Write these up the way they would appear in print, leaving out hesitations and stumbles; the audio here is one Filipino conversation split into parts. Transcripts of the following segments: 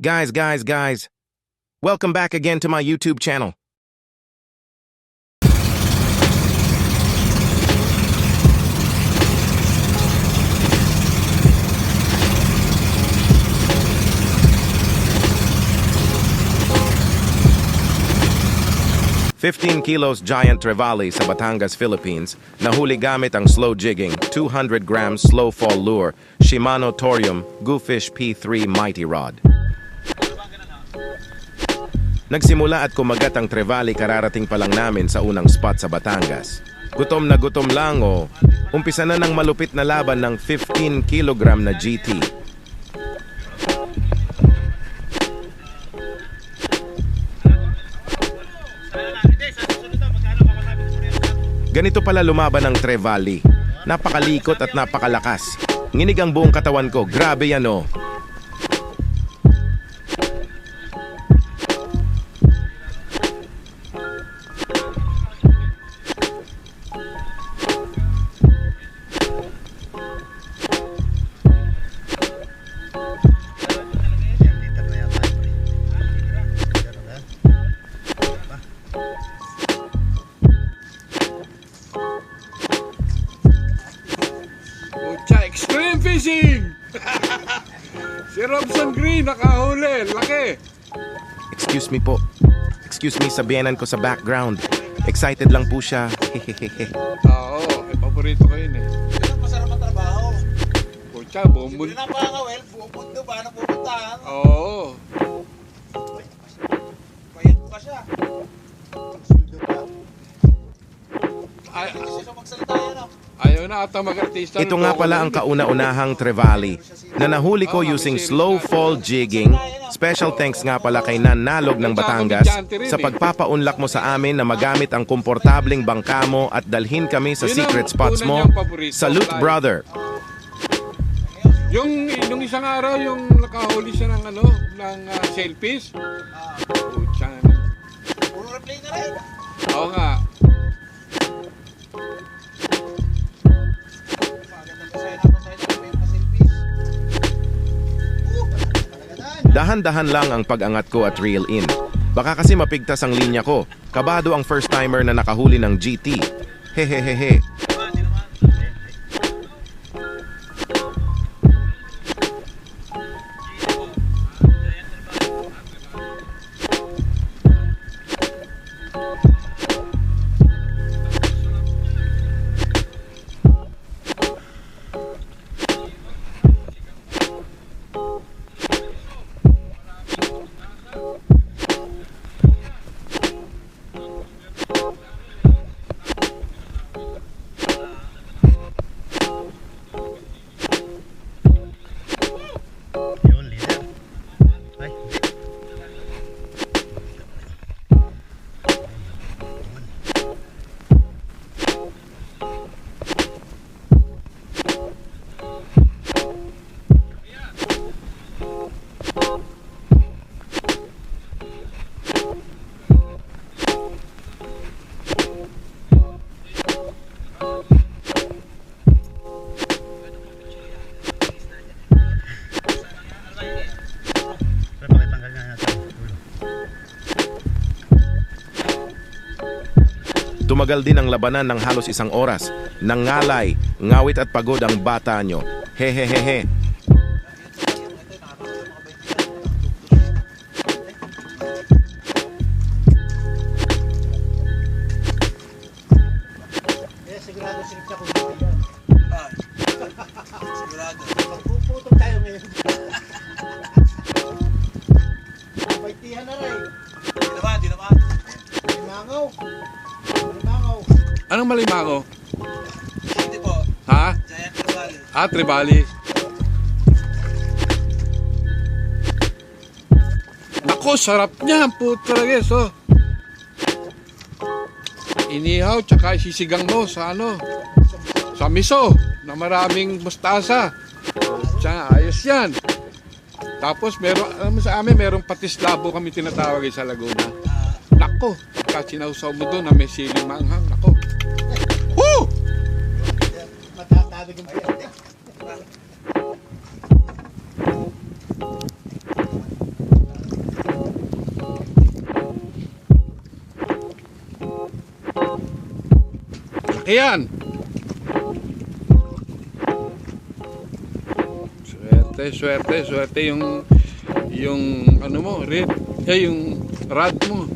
Guys, welcome back again to my YouTube channel. $15 kilos giant trevally sa Batangas, Philippines, nahuli gamit ang slow jigging, 200 grams slow fall lure, Shimano Torium Goofish P3 Mighty Rod. Nagsimula at kumagat ang trevally kararating pa lang namin sa unang spot sa Batangas. Gutom na gutom lang umpisa na ng malupit na laban ng 15 kilogram na GT. Ganito pala lumaban ng trevally. Napakalikot at napakalakas. Nginig ang buong katawan ko. Grabe yan Extreme fishing! Si Robson Green nakahuli, laki! Excuse me po. Excuse me, sabihanan ko sa background. Excited lang po siya. Oo, paborito ko yun eh. Yun ang masarap ang trabaho. Pucha, buong mundo. Yun ang pangawel, buong mundo ba na pupuntahan? Oo. Bayad pa siya. Suldo pa. Ay, Kasi siya magsalita yan ayaw na ata mag-artista. Ito nga pala ang kauna-unahang trevally na nahuli ko using slow fall jigging. Special thanks nga pala kay Nanalog ng Batangas sa pagpapaunlak mo sa amin na magamit ang komportableng bangka mo at dalhin kami sa secret spots mo. Salute, brother! Yung isang araw, yung nakahuli siya ng sailfish. Pucha. Puro replay na rin. Oo nga. Dahan-dahan lang ang pag-angat ko at reel in. Baka kasi mapigtas ang linya ko. Kabado ang first timer na nakahuli ng GT. Hehehehe. Tumagal din ang labanan ng halos 1 oras. Nangalay, ngawit at pagod ang bata nyo. Hehehehe. Sigurado sinip siya kung hindi yan. Sigurado. Magpuputong tayo ngayon. Baitihan na rin. Di naman. Limangaw. Anong malimango? Hindi po. Ha? Giant trevally. Trevally. Ako, sarap niya. Puto talaga, so. Inihaw, tsaka sisigang mo sa sa miso, na maraming mustasa. Tsaka, ayos yan. Tapos, sa amin, merong patis labo kami tinatawag sa Laguna. Nako, pagka sinausaw mo doon na may siling manghang, nako. Woo! Matatawag yung pagkakas. Malaki yan. Swerte yung ano mo, red. Yung rod mo.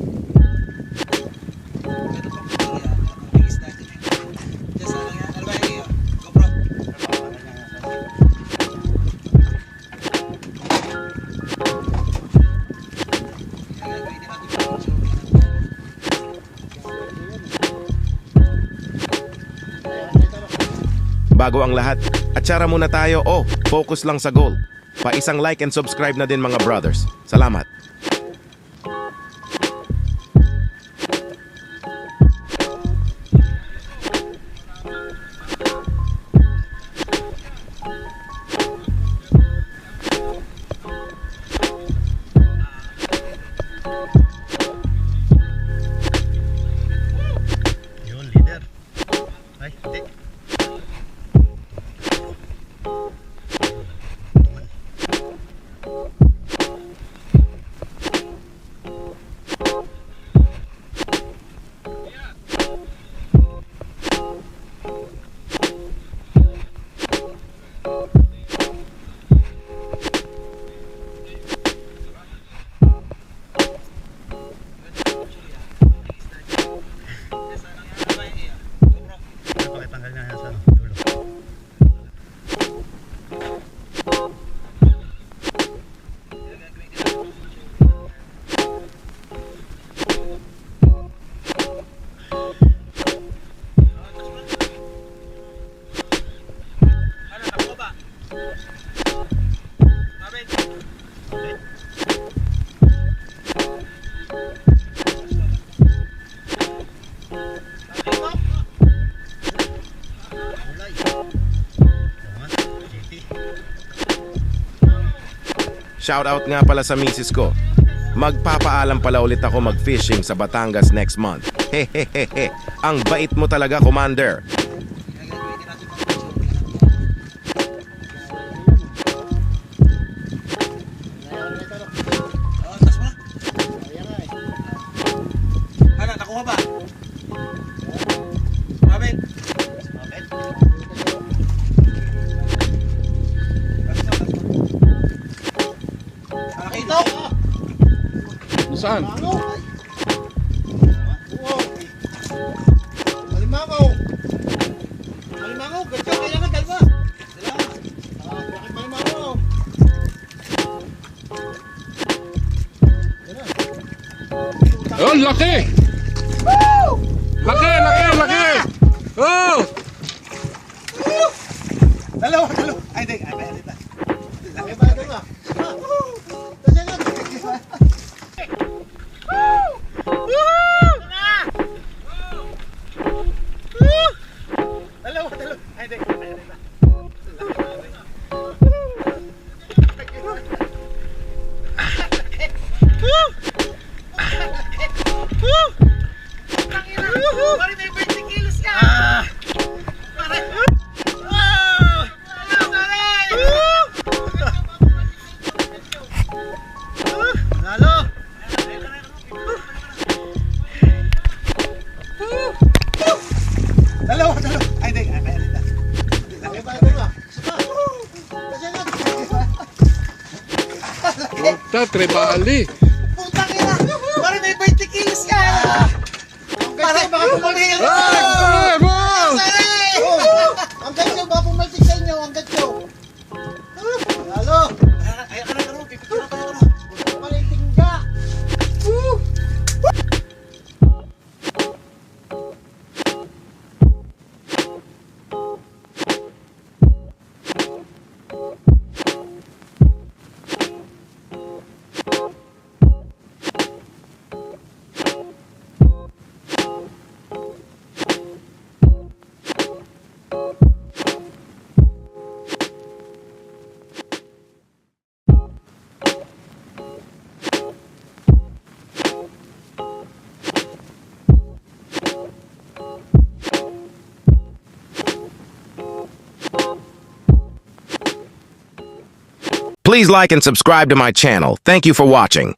Bago ang lahat, atsara muna tayo. Focus lang sa goal. Pa-isang like and subscribe na din mga brothers. Salamat. Yun, leader. Ay, hindi. Pakitanggal na yan sa dulo. Kulay. Tama, JT. Shoutout nga pala sa misis ko. Magpapaalam pala ulit ako mag-fishing sa Batangas next month. Hehehehe. Ang bait mo talaga, Commander. Ano, nakuha ba? Mabit. Mabit. Nakita? Saan? Ano? Wow. Malimangaw. Malimangaw, ganyan kaya nga dalawa. Dalawa. Bakit malimangaw? Yan na. Oh, laki! Laki! Oh! Dalawa. Ay, hindi. Ay, dito. Laki ba ito ba? Kasi nga. Dalawa. Ay, hindi. Ay, dito. Pare, may 20 kilos ka! Pare! Lalo. Dalawa. Ay, hindi. Ay, dito. Laki ba ito ba? Kasi nga. Puta, trebali. Putang ina! Pare, may 20 kilos ka! Pare, baka pumaligil ka! Ay, boss! Ang ganyo ba pumaltik sa inyo? Ang ganyo. Lalo. Ay, ano, pipicture tayo. Paliting ka. Please like and subscribe to my channel. Thank you for watching.